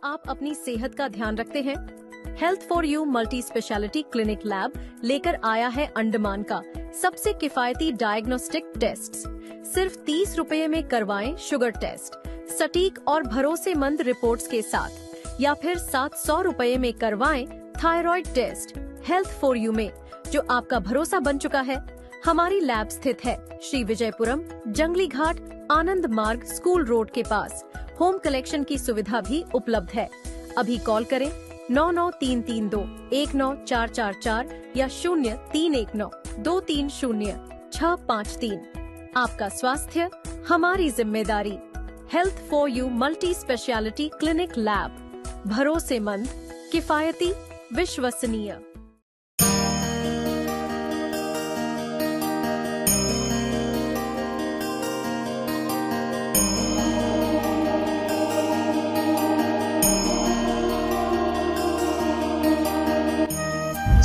आप अपनी सेहत का ध्यान रखते हैं? Health for you multi speciality clinic lab लेकर आया है अंडमान का सबसे किफायती डायग्नोस्टिक टेस्ट। सिर्फ 30 रुपए में करवाएं शुगर टेस्ट, सटीक और भरोसेमंद रिपोर्ट्स के साथ, या फिर 700 रुपए में करवाएं thyroid test. Health for you में जो आपका भरोसा बन चुका है। हमारी लैब स्थित है श्री विजयपुरम, जंगली घाट, आनंद मार्ग, स्कूल रोड के पास। होम कलेक्शन की सुविधा भी उपलब्ध है। अभी कॉल करें 9933219444 या 0319230653। आपका स्वास्थ्य हमारी जिम्मेदारी। Health for you multi speciality clinic lab, भरोसेमंद, किफायती, विश्वसनीय।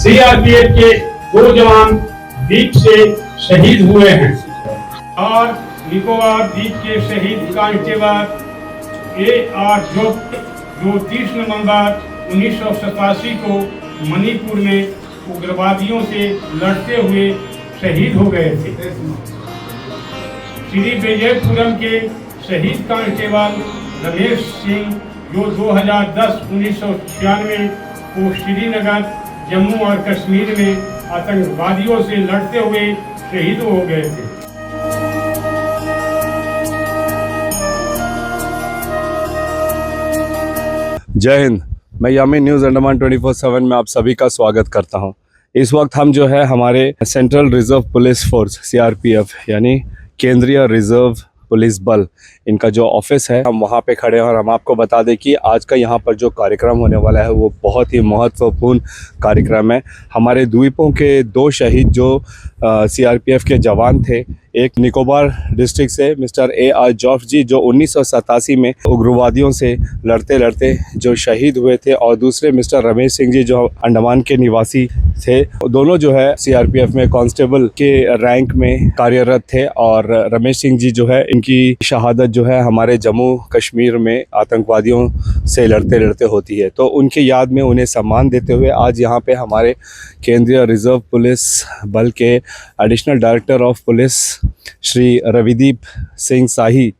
सीआरपीएफ के 2 जवान द्वीप से शहीद हुए हैं और निकोबार द्वीप के शहीद कांस्टेबल A.R. जोग जो 30 नवंबर 1987 को मणिपुर में उग्रवादियों से लड़ते हुए शहीद हो गए थे। श्री विजयपुरम के शहीद कांस्टेबल रमेश सिंह जो 2010-1996 को श्रीनगर, जम्मू और कश्मीर में आतंकवादियों से लड़ते हुए शहीद हो गए थे। जय हिंद। मैं यामीन न्यूज़ अंडमान 24/7 में आप सभी का स्वागत करता हूं। इस वक्त हम जो है हमारे central reserve police force CRPF यानी केंद्रीय रिजर्व पुलिस बल, इनका जो ऑफिस है, हम वहाँ पे खड़े हैं और हम आपको बता दें कि आज का यहाँ पर जो कार्यक्रम होने वाला है वो बहुत ही महत्वपूर्ण कार्यक्रम है। हमारे द्वीपों के 2 शहीद जो CRPF के जवान थे, एक निकोबार डिस्ट्रिक्ट से मिस्टर A.R. जोग जी जो 1987 में उग्रवादियों से लड़ते लड़ते जो शहीद हुए थे, और दूसरे मिस्टर रमेश सिंह जी जो अंडमान के निवासी थे। दोनों जो है CRPF में कांस्टेबल के रैंक में कार्यरत थे, और रमेश सिंह जी जो है इनकी शहादत जो है हमारे जम्मू कश्मीर में आतंकवादियों से लड़ते लड़ते होती है। तो उनके याद में उन्हें सम्मान देते हुए आज यहाँ पे हमारे केंद्रीय रिजर्व पुलिस बल के additional director of police Shri Ravideep Singh shahi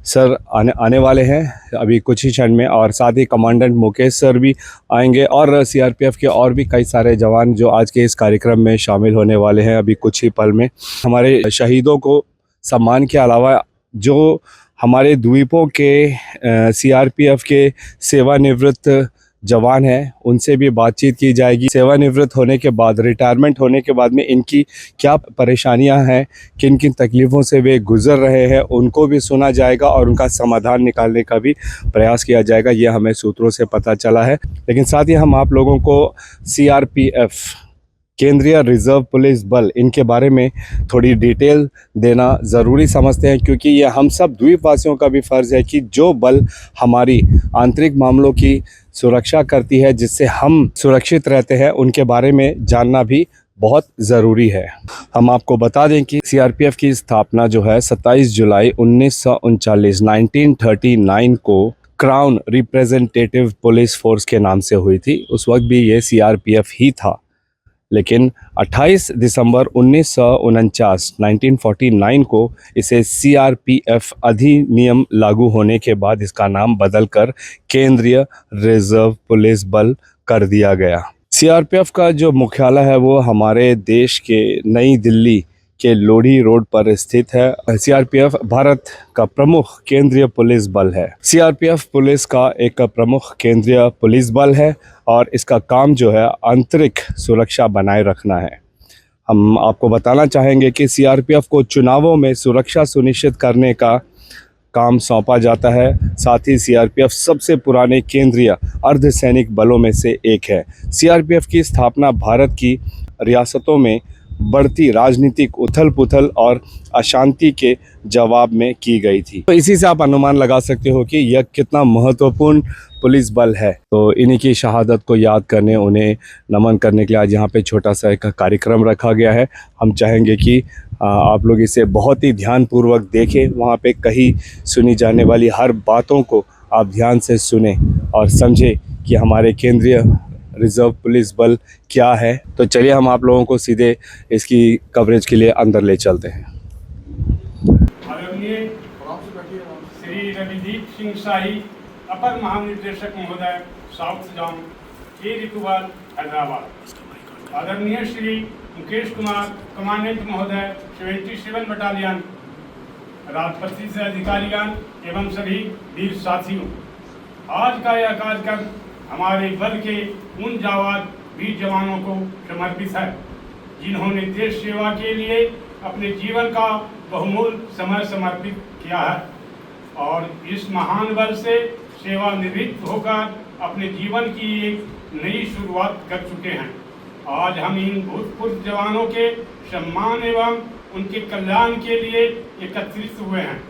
sir आने वाले हैं अभी कुछ ही क्षण में, और साथ ही कमांडेंट मुकेश सर भी आएंगे, और CRPF के और भी कई सारे जवान जो आज के इस कार्यक्रम में शामिल होने वाले हैं अभी कुछ ही पल में। हमारे शहीदों को सम्मान के अलावा जो हमारे द्वीपों के CRPF के सेवानिवृत्त जवान हैं उनसे भी बातचीत की जाएगी। सेवानिवृत्त होने के बाद, रिटायरमेंट होने के बाद में इनकी क्या परेशानियां हैं, किन किन तकलीफ़ों से वे गुज़र रहे हैं, उनको भी सुना जाएगा और उनका समाधान निकालने का भी प्रयास किया जाएगा। ये हमें सूत्रों से पता चला है। लेकिन साथ ही हम आप लोगों को CRPF केंद्रीय रिजर्व पुलिस बल, इनके बारे में थोड़ी डिटेल देना ज़रूरी समझते हैं, क्योंकि ये हम सब द्वीपवासियों का भी फ़र्ज़ है कि जो बल हमारी आंतरिक मामलों की सुरक्षा करती है, जिससे हम सुरक्षित रहते हैं, उनके बारे में जानना भी बहुत ज़रूरी है। हम आपको बता दें कि CRPF की स्थापना जो है 27 जुलाई 1939 को क्राउन रिप्रेजेंटेटिव पुलिस फोर्स के नाम से हुई थी। उस वक्त भी ये CRPF ही था, लेकिन 28 दिसंबर 1949 को इसे CRPF अधिनियम लागू होने के बाद इसका नाम बदलकर केंद्रीय रिजर्व पुलिस बल कर दिया गया। CRPF का जो मुख्यालय है वो हमारे देश के नई दिल्ली के लोधी रोड पर स्थित है। CRPF भारत का प्रमुख केंद्रीय पुलिस बल है। CRPF पुलिस का एक प्रमुख केंद्रीय पुलिस बल है और इसका काम जो है आंतरिक सुरक्षा बनाए रखना है। हम आपको बताना चाहेंगे कि CRPF को चुनावों में सुरक्षा सुनिश्चित करने का काम सौंपा जाता है। साथ ही CRPF सबसे पुराने केंद्रीय अर्धसैनिक बलों में से एक है। CRPF की स्थापना भारत की रियासतों में बढ़ती राजनीतिक उथल पुथल और अशांति के जवाब में की गई थी। तो इसी से आप अनुमान लगा सकते हो कि यह कितना महत्वपूर्ण पुलिस बल है। तो इन्हीं की शहादत को याद करने, उन्हें नमन करने के लिए आज यहाँ पे छोटा सा एक कार्यक्रम रखा गया है। हम चाहेंगे कि आप लोग इसे बहुत ही ध्यानपूर्वक देखें। वहाँ पे कहीं सुनी जाने वाली हर बातों को आप ध्यान से सुने और समझे कि हमारे केंद्रीय रिजर्व पुलिस बल क्या है। तो चलिए हम आप लोगों को सीधे इसकी कवरेज के लिए अंदर ले चलते हैं। आदरणीय श्री रविदीप सिंह शाही, अपर महानिदेशक महोदय, साउथ जोन, ए रितुवाल, हैदराबाद। आदरणीय श्री मुकेश कुमार, कमांडेंट महोदय, 77 बटालियन, राजपत्रित से अधिकारीगण एवं सभी वीर साथियों, आज का यह कार्यक्रम हमारे बल के उन जाबाज वीर जवानों को समर्पित है जिन्होंने देश सेवा के लिए अपने जीवन का बहुमूल्य समय समर्पित किया है और इस महान बल से सेवानिवृत्त होकर अपने जीवन की एक नई शुरुआत कर चुके हैं। आज हम इन भूतपूर्व जवानों के सम्मान एवं उनके कल्याण के लिए एकत्रित हुए हैं।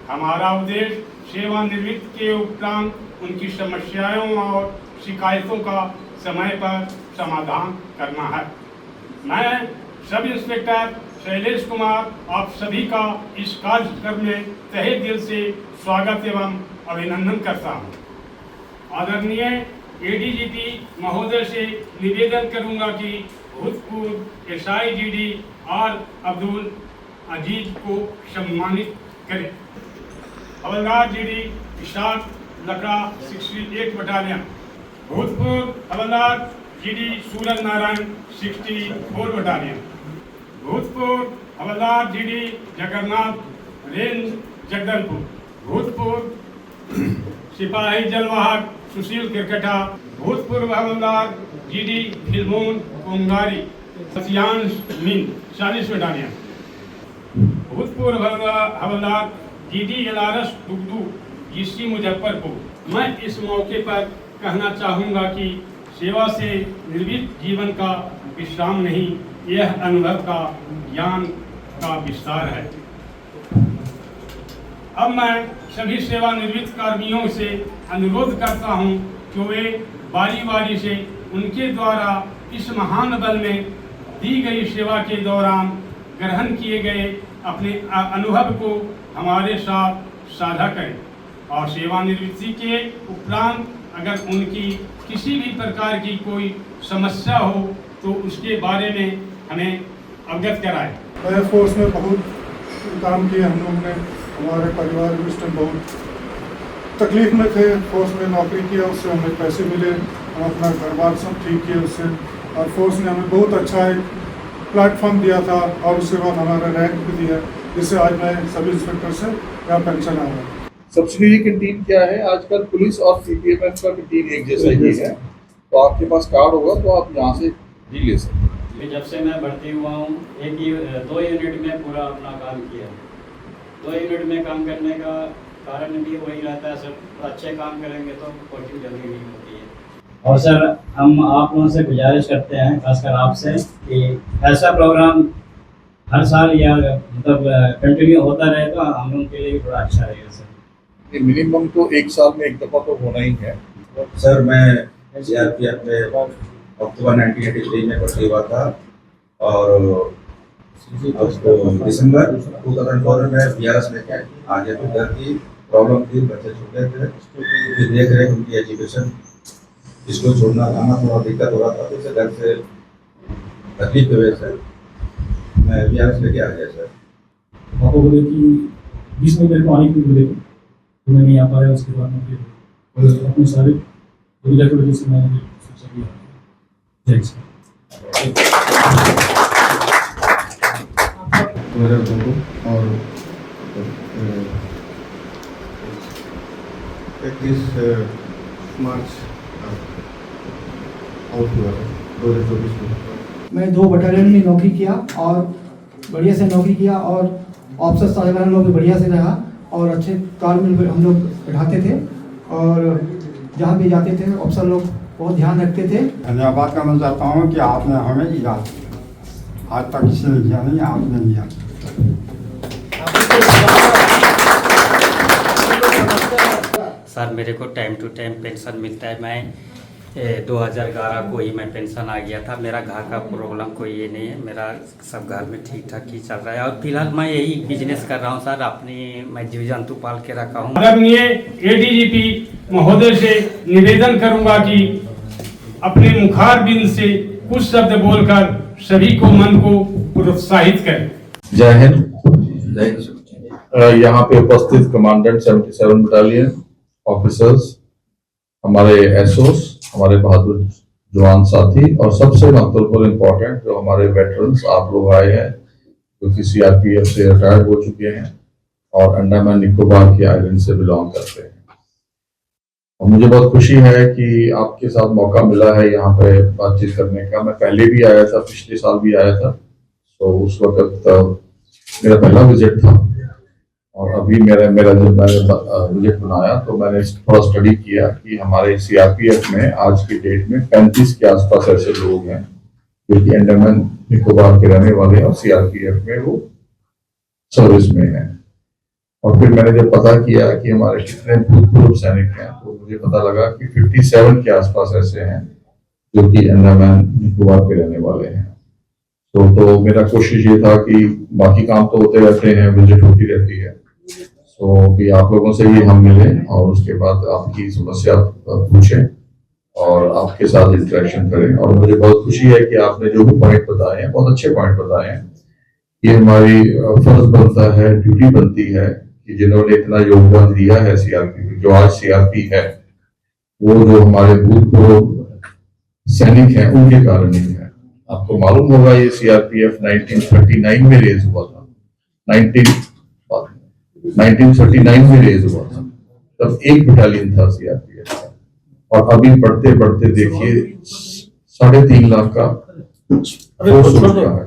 हमारा उद्देश्य सेवानिवृत्त के उपरांत उनकी समस्याओं और शिकायतों का समय पर समाधान करना है। मैं सब इंस्पेक्टर शैलेश कुमार आप सभी का इस कार्यक्रम में तहे दिल से स्वागत एवं अभिनंदन करता हूँ। आदरणीय एडीजीपी महोदय से निवेदन करूंगा कि भूतपूर्व SIGD आर अब्दुल अजीज को सम्मानित करें। हवलदार GD इशाक लकड़ा 68 बटालियन, भूतपूर्व हवलदार GD सूरज नारायण 64 बटालियन, भूतपूर्व हवलदार GD जगन्नाथ रेंज जगदलपुर, भूतपूर्व सिपाही जलवाहक सुशील किरकटा, भूतपूर्व हवलदार GD फिल्मोन कोंगारी सत्यांश मीन 40 बटालियन, भूतपूर्व हवलदार GD LRS दुगदू GC मुजफ्फरपुर। मैं इस मौके पर कहना चाहूँगा कि सेवा से निर्वित जीवन का विश्राम नहीं, यह अनुभव का ज्ञान का विस्तार है। अब मैं सभी सेवानिवृत्त कर्मियों से अनुरोध करता हूं कि वे बारी बारी से उनके द्वारा इस महान बल में दी गई सेवा के दौरान ग्रहण किए गए अपने अनुभव को हमारे साथ साझा करें और सेवानिवृत्ति के उपरांत अगर उनकी किसी भी प्रकार की कोई समस्या हो तो उसके बारे में हमें अवगत कराएं। एयरफोर्स में बहुत काम किए हम लोग ने। हमारे परिवार भी उस टाइम बहुत तकलीफ में थे। फोर्स में नौकरी किया, उससे हमें पैसे मिले, हम अपना घर बार सब ठीक किए उससे। और फोर्स ने हमें बहुत अच्छा एक प्लेटफॉर्म दिया था और उसके बाद हमारा रैंक भी दिया, जिससे आज मैं सब इंस्पेक्टर से यहाँ पेंशन आया। सब्सिडी कैंटीन क्या है, आजकल पुलिस और CPMF का कैंटीन एक जैसा ही है। तो आपके पास कार्ड होगा तो आप यहाँ से जी ले सकते हैं। जब से मैं भर्ती हुआ हूँ 2 यूनिट में पूरा अपना काम किया। 2 यूनिट में काम करने का कारण भी वही रहता है सर, अच्छे काम करेंगे तो पोस्टिंग जल्दी नहीं होती है। और सर हम आप लोगों से गुजारिश करते हैं, खासकर आपसे, कि ऐसा प्रोग्राम हर साल या मतलब कंटिन्यू होता रहे तो हम लोगों के लिए थोड़ा अच्छा रहेगा सर। ये मिनिमम तो 1 साल में 1 दफ़ा तो होना ही है। सर मैं CRPF में अक्टूबर 1983 में भर्ती हुआ था और दिसंबर 2004 में BRS लेके आ गया। तो घर की प्रॉब्लम थी, बच्चे छोटे थे, फिर देख रहे उनकी एजुकेशन, स्कूल छोड़ना आना थोड़ा दिक्कत हो रहा था, तो घर से तकलीफ की वजह से मैं BRS लेके आ गया सर। पापा बोले कि 20 में मेरे को आने की बोले तो मैं नहीं आ पाया। उसके बाद में फिर अपने सारे सुविधा की वजह से मैंने सोचा कि जय सर। 2002 और 31 मार्च आउट हुआ 2024 में। मैं 2 बटालियन में नौकरी किया और बढ़िया से नौकरी किया और ऑफिसर साहबान लोग भी बढ़िया से रहा और अच्छे तालमेल हम लोग बैठाते थे और जहाँ भी जाते थे ऑफिसर लोग बहुत ध्यान रखते थे। धन्यवाद करना चाहता हूँ कि आपने हमें लिया, आज तक किसी ने लिया नहीं, आपने लिया। सर मेरे को टाइम टू टाइम पेंशन मिलता है। मैं 2011 को ही मैं पेंशन आ गया था। मेरा घर का प्रॉब्लम कोई ये नहीं है, मेरा सब घर में ठीक ठाक ही चल रहा है। और फिलहाल मैं यही बिजनेस कर रहा हूँ सर, मैं जीव जंतु पाल के रखा हूँ। आदरणीय एडीजीपी महोदय से निवेदन करूंगा कि अपने मुखार बिंद से कुछ शब्द बोलकर सभी को मन को प्रोत्साहित करें। जय हिंद। यहाँ पे उपस्थित कमांडेंट 77 बटालियन ऑफिसर्स, हमारे एसओस, हमारे बहादुर जवान साथी और सबसे महत्वपूर्ण इम्पोर्टेंट जो हमारे वेटरन्स आप लोग आए हैं जो कि सीआरपीएफ से रिटायर्ड हो चुके हैं और अंडमान निकोबार की आइलैंड से बिलोंग करते हैं। और मुझे बहुत खुशी है कि आपके साथ मौका मिला है यहाँ पे बातचीत करने का। मैं पहले भी आया था, पिछले साल भी आया था, तो उस वक्त मेरा पहला विजिट था और अभी मेरा जब मैंने विजिट बनाया तो मैंने थोड़ा स्टडी किया कि हमारे सीआरपीएफ में आज की डेट में 35 के आसपास ऐसे लोग हैं जो कि अंडमान निकोबार के रहने वाले हैं और सीआरपीएफ में वो सर्विस में हैं। और फिर मैंने जब पता किया कि हमारे कितने भूतपूर्व सैनिक हैं तो मुझे पता लगा कि 57 के आसपास ऐसे हैं जो कि अंडमान निकोबार के रहने वाले हैं। तो मेरा कोशिश ये था कि बाकी काम तो होते रहते हैं, विजिट होती रहती है, तो भी आप लोगों से भी हम मिलें और उसके बाद आपकी समस्या पूछें और आपके साथ इंटरेक्शन करें। और मुझे बहुत खुशी है कि आपने जो भी पॉइंट बताए हैं बहुत अच्छे पॉइंट बताए हैं। ये हमारी फर्ज बनता है, ड्यूटी बनती है कि जिन्होंने इतना योगदान दिया है सीआरपी, जो आज सीआरपी है, वो जो हमारे भूतपूर्व सैनिक हैं उनके कारण ही है। आपको मालूम होगा ये सीआरपीएफ 1939 में रेज हुआ था, 1939 में रेज हुआ था, तब एक बटालियन था सीआरपीएफ का। और अभी बढ़ते बढ़ते देखिए 3.5 लाख का फोर्स हो चुका है।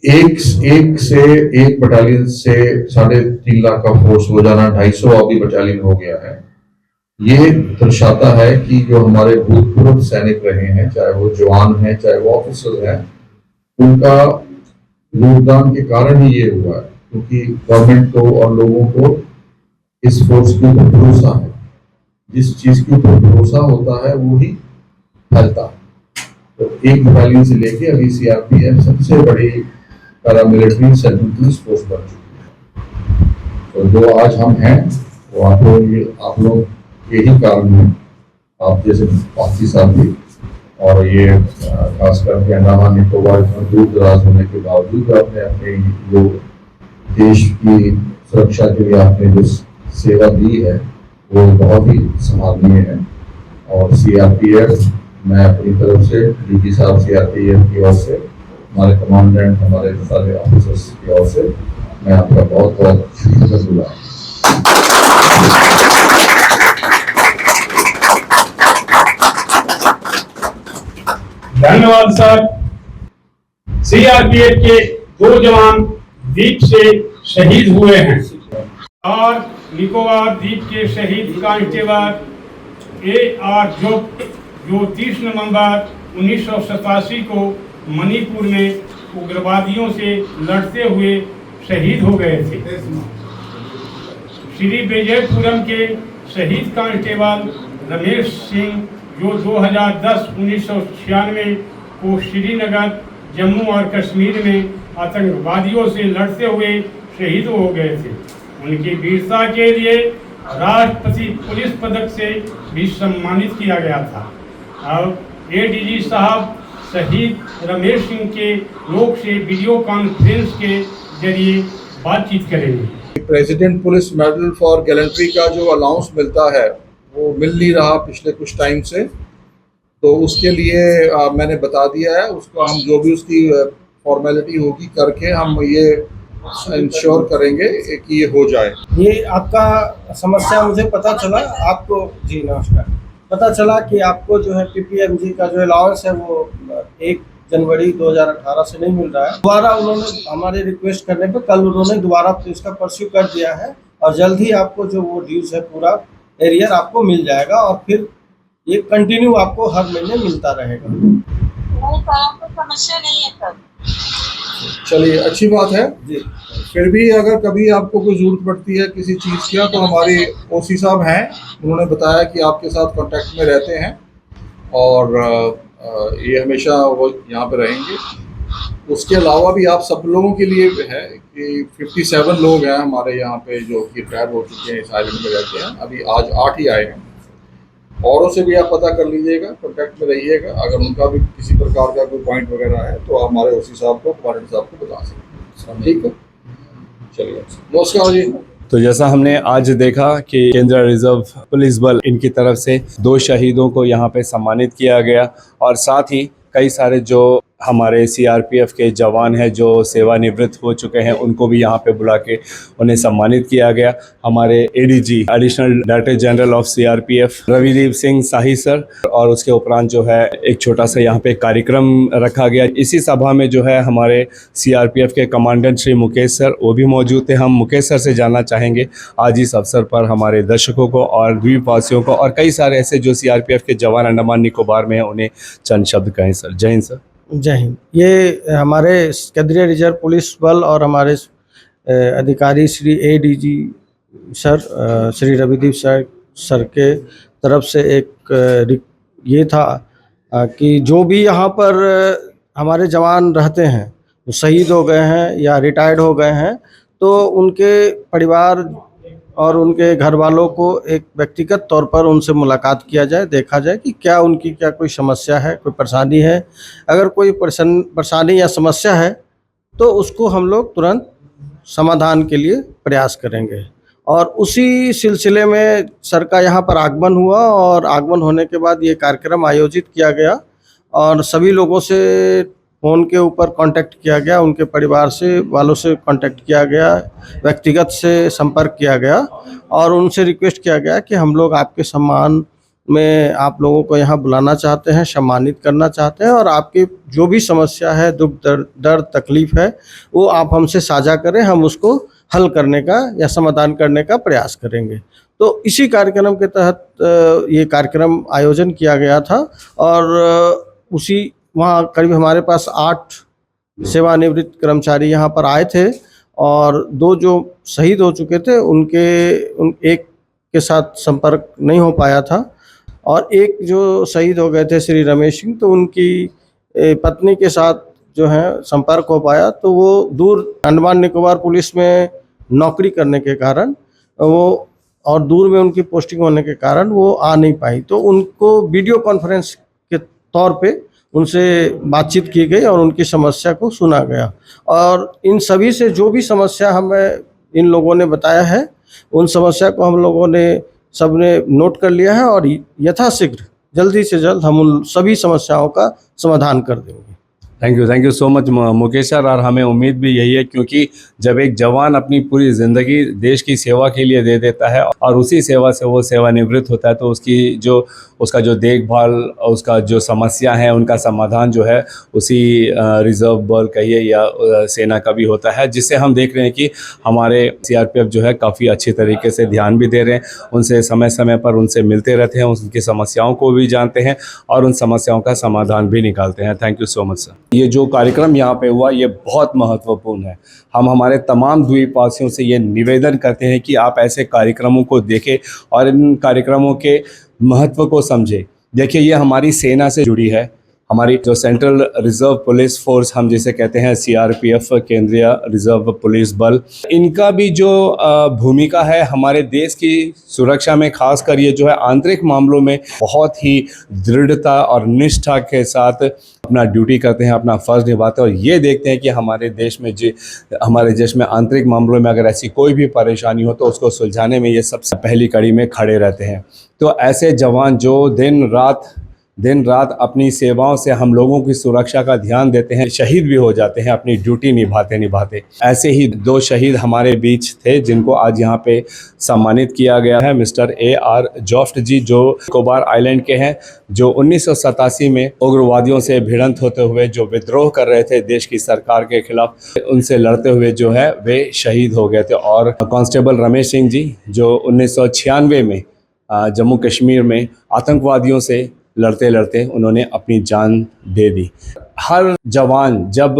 एक बटालियन से 3.5 लाख का फोर्स हो जाना, 250 अभी बटालियन हो गया है। ये दर्शाता है कि जो हमारे भूतपूर्व सैनिक रहे हैं, चाहे वो जवान हैं चाहे वो ऑफिसर हैं, उनका योगदान के कारण ही ये हुआ है, क्योंकि गवर्नमेंट को और लोगों को इस फोर्स के ऊपर भरोसा है। जिस चीज के ऊपर भरोसा होता है वो ही फैलता है। तो एक बटालियन से लेके अभी सीआरपीएफ सबसे बड़ी पैरामिलिट्री सेंट्रल पुलिस फोर्स बन चुकी है। तो जो आज हम हैं वो आप लोग के ही कारण है, आप जैसे बाकी साथी। और ये खासकर के अंडमान निकोबार दूर दराज होने के बावजूद आपने अपने जो देश की सुरक्षा के लिए आपने जो सेवा दी है वो बहुत ही सराहनीय है। और सीआरपीएफ, मैं अपनी तरफ से डीजी साहब सीआरपीएफ की ओर से, हमारे कमांडेंट, हमारे सारे ऑफिसर्स की ओर से मैं आपका बहुत बहुत शुक्रिया। धन्यवाद सर। सीआरपीएफ के 2 जवान द्वीप से शहीद हुए हैं और निकोबार द्वीप के शहीद कांस्टेबल AR जोग जो 30 नवंबर 1987 को मणिपुर में उग्रवादियों से लड़ते हुए शहीद हो गए थे। श्री विजयपुरम के शहीद कांस्टेबल रमेश सिंह जो 2010-1996 को श्रीनगर, जम्मू और कश्मीर में आतंकवादियों से लड़ते हुए शहीद हो गए थे। उनकी वीरता के लिए राष्ट्रपति पुलिस पदक से भी सम्मानित किया गया था। अब एडीजी साहब शहीद रमेश सिंह के लोग से वीडियो कॉन्फ्रेंस के जरिए बातचीत करेंगे। President police medal for gallantry का जो अलाउंस मिलता है वो मिल नहीं रहा पिछले कुछ टाइम से, तो उसके लिए मैंने बता दिया है उसको, हम जो भी उसकी फॉर्मेलिटी होगी करके हम ये इंश्योर करेंगे कि ये हो जाए। ये आपका समस्या मुझे पता चला, आपको जी नमस्कार, पता चला कि आपको जो है PPMG का जो अलाउंस है वो 1 जनवरी 2018 से नहीं मिल रहा है। दोबारा उन्होंने हमारे रिक्वेस्ट करने पे कल उन्होंने दोबारा इसका परस्यू कर दिया है और जल्द ही आपको जो वो ड्यूज है पूरा एरियर आपको मिल जाएगा और फिर ये कंटिन्यू आपको हर महीने मिलता रहेगा। नहीं, समस्या नहीं है सर। चलिए, अच्छी बात है जी। फिर भी अगर कभी आपको कोई जरूरत पड़ती है किसी चीज़ की तो हमारे ओसी साहब हैं, उन्होंने बताया कि आपके साथ कांटेक्ट में रहते हैं और ये हमेशा वो यहाँ पे रहेंगे। उसके अलावा भी आप सब लोगों के लिए है कि 57 लोग हैं हमारे यहाँ पे जो कि रिटायर हो चुके हैं, इस आइलैंड में रहते हैं। अभी आज 8 ही आए हैं। औरों से भी आप पता कर लीजिएगा, कॉन्टैक्ट में रहिएगा। अगर उनका भी किसी प्रकार का कोई पॉइंट वगैरह है तो आप हमारे ओसी साहब को, कमांडेंट साहब को बता सकते हैं। ठीक है, चलिए, नमस्कार जी। तो जैसा हमने आज देखा कि केंद्रीय रिजर्व पुलिस बल इनकी तरफ से 2 शहीदों को यहाँ पे सम्मानित किया गया और साथ ही कई सारे जो हमारे सीआरपीएफ के जवान हैं जो सेवानिवृत्त हो चुके हैं उनको भी यहाँ पे बुला के उन्हें सम्मानित किया गया। हमारे ADG additional director general of CRPF Ravideep Singh shahi sir और उसके उपरांत जो है एक छोटा सा यहाँ पे कार्यक्रम रखा गया। इसी सभा में जो है हमारे सीआरपीएफ के कमांडेंट श्री मुकेश सर वो भी मौजूद थे। हम मुकेश सर से जानना चाहेंगे आज इस अवसर पर हमारे दर्शकों को और द्वीपवासियों को और कई सारे ऐसे जो सीआरपीएफ के जवान अंडमान निकोबार में हैं उन्हें चंद शब्द कहें सर। जय हिंद सर। जय हिंद। ये हमारे केंद्रीय रिजर्व पुलिस बल और हमारे अधिकारी Shri ADG sir Shri Ravideep sir के तरफ से एक ये था कि जो भी यहाँ पर हमारे जवान रहते हैं, जो शहीद हो गए हैं या रिटायर्ड हो गए हैं, तो उनके परिवार और उनके घर वालों को एक व्यक्तिगत तौर पर उनसे मुलाकात किया जाए, देखा जाए कि क्या उनकी क्या कोई समस्या है, कोई परेशानी है। अगर कोई परेशानी या समस्या है तो उसको हम लोग तुरंत समाधान के लिए प्रयास करेंगे। और उसी सिलसिले में सर का यहाँ पर आगमन हुआ और आगमन होने के बाद ये कार्यक्रम आयोजित किया गया और सभी लोगों से फ़ोन के ऊपर कांटेक्ट किया गया, उनके परिवार से वालों से कांटेक्ट किया गया, व्यक्तिगत से संपर्क किया गया और उनसे रिक्वेस्ट किया गया कि हम लोग आपके सम्मान में आप लोगों को यहाँ बुलाना चाहते हैं, सम्मानित करना चाहते हैं और आपकी जो भी समस्या है, दुख दर्द तकलीफ़ है, वो आप हमसे साझा करें, हम उसको हल करने का या समाधान करने का प्रयास करेंगे। तो इसी कार्यक्रम के तहत ये कार्यक्रम आयोजन किया गया था और उसी वहाँ करीब हमारे पास 8 सेवानिवृत्त कर्मचारी यहाँ पर आए थे और 2 जो शहीद हो चुके थे एक के साथ संपर्क नहीं हो पाया था और एक जो शहीद हो गए थे श्री रमेश सिंह, तो उनकी पत्नी के साथ जो है संपर्क हो पाया। तो वो दूर अंडमान निकोबार पुलिस में नौकरी करने के कारण वो और दूर में उनकी पोस्टिंग होने के कारण वो आ नहीं पाई, तो उनको वीडियो कॉन्फ्रेंस के तौर पे उनसे बातचीत की गई और उनकी समस्या को सुना गया। और इन सभी से जो भी समस्या हमें इन लोगों ने बताया है, उन समस्या को हम लोगों ने सबने नोट कर लिया है और यथाशीघ्र जल्दी से जल्द हम उन सभी समस्याओं का समाधान कर देंगे। Thank you so much Mukesh sir. और हमें उम्मीद भी यही है क्योंकि जब एक जवान अपनी पूरी ज़िंदगी देश की सेवा के लिए दे देता है और उसी सेवा से वो सेवानिवृत्त होता है तो उसका जो देखभाल, उसका जो समस्या है, उनका समाधान जो है उसी रिजर्व बल कहिए या सेना का भी होता है, जिससे हम देख रहे हैं कि हमारे सीआरपीएफ जो है काफ़ी अच्छी तरीके से ध्यान भी दे रहे हैं, उनसे समय समय पर उनसे मिलते रहते हैं, उनकी समस्याओं को भी जानते हैं और उन समस्याओं का समाधान भी निकालते हैं। Thank you so much sir. ये जो कार्यक्रम यहाँ पे हुआ ये बहुत महत्वपूर्ण है। हम हमारे तमाम द्वीपवासियों से ये निवेदन करते हैं कि आप ऐसे कार्यक्रमों को देखें और इन कार्यक्रमों के महत्व को समझें। देखिए, ये हमारी सेना से जुड़ी है, हमारी जो सेंट्रल रिजर्व पुलिस फोर्स हम जिसे कहते हैं सीआरपीएफ, केंद्रीय रिजर्व पुलिस बल, इनका भी जो भूमिका है हमारे देश की सुरक्षा में, खासकर ये जो है आंतरिक मामलों में बहुत ही दृढ़ता और निष्ठा के साथ अपना ड्यूटी करते हैं, अपना फ़र्ज़ निभाते हैं और ये देखते हैं कि हमारे देश में आंतरिक मामलों में अगर ऐसी कोई भी परेशानी हो तो उसको सुलझाने में ये सबसे पहली कड़ी में खड़े रहते हैं। तो ऐसे जवान जो दिन रात अपनी सेवाओं से हम लोगों की सुरक्षा का ध्यान देते हैं, शहीद भी हो जाते हैं अपनी ड्यूटी निभाते। ऐसे ही 2 शहीद हमारे बीच थे जिनको आज यहाँ पे सम्मानित किया गया है। मिस्टर AR जोफ्ट जी जो निकोबार आइलैंड के हैं, जो 1987 में उग्रवादियों से भिड़ंत होते हुए जो विद्रोह कर रहे थे देश की सरकार के खिलाफ, उनसे लड़ते हुए जो है वे शहीद हो गए थे। और कांस्टेबल रमेश सिंह जी जो 1996 में जम्मू कश्मीर में आतंकवादियों से लड़ते उन्होंने अपनी जान दे दी। हर जवान जब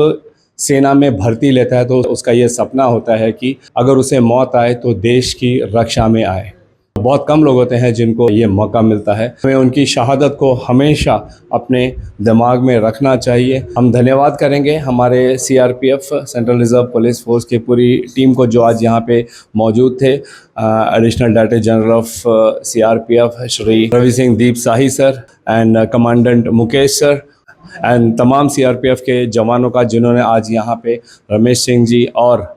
सेना में भर्ती लेता है तो उसका ये सपना होता है कि अगर उसे मौत आए तो देश की रक्षा में आए। बहुत कम लोग होते हैं जिनको ये मौका मिलता है। हमें उनकी शहादत को हमेशा अपने दिमाग में रखना चाहिए। हम धन्यवाद करेंगे हमारे CRPF central reserve police force की पूरी टीम को जो आज यहाँ पे मौजूद थे। Additional director general of CRPF Shri Ravi Singh Deep Shahi sir and commandant Mukesh sir and तमाम CRPF के जवानों का जिन्होंने आज यहाँ पे रमेश सिंह जी और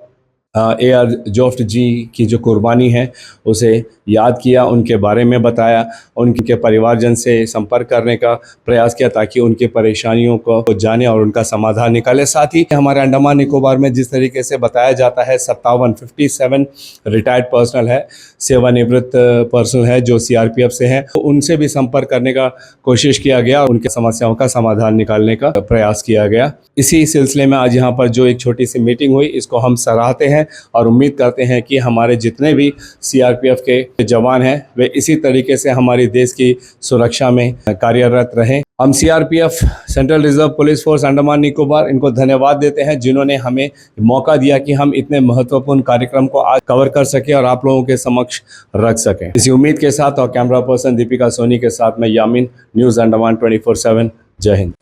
AR जोफ्ट जी की जो कुर्बानी है उसे याद किया, उनके बारे में बताया, उनके परिवारजन से संपर्क करने का प्रयास किया ताकि उनकी परेशानियों को जाने और उनका समाधान निकाले। साथ ही हमारे अंडमान निकोबार में जिस तरीके से बताया जाता है 57 रिटायर्ड पर्सनल है, सेवानिवृत्त पर्सनल है जो CRPF से हैं, तो उनसे भी संपर्क करने का कोशिश किया गया और उनकी समस्याओं का समाधान निकालने का प्रयास किया गया। इसी सिलसिले में आज यहाँ पर जो एक छोटी सी मीटिंग हुई इसको हम सराहते हैं और उम्मीद करते हैं कि हमारे जितने भी CRPF के जवान हैं वे इसी तरीके से हमारे देश की सुरक्षा में कार्यरत रहें। हम CRPF central reserve police force Andaman Nicobar इनको धन्यवाद देते हैं जिन्होंने हमें मौका दिया कि हम इतने महत्वपूर्ण कार्यक्रम को आज कवर कर सकें और आप लोगों के समक्ष रख सकें। इसी उम्मीद के साथ और कैमरा पर्सन दीपिका सोनी के साथ मैं यामिन, न्यूज़ अंडमान 24/7। जय हिंद।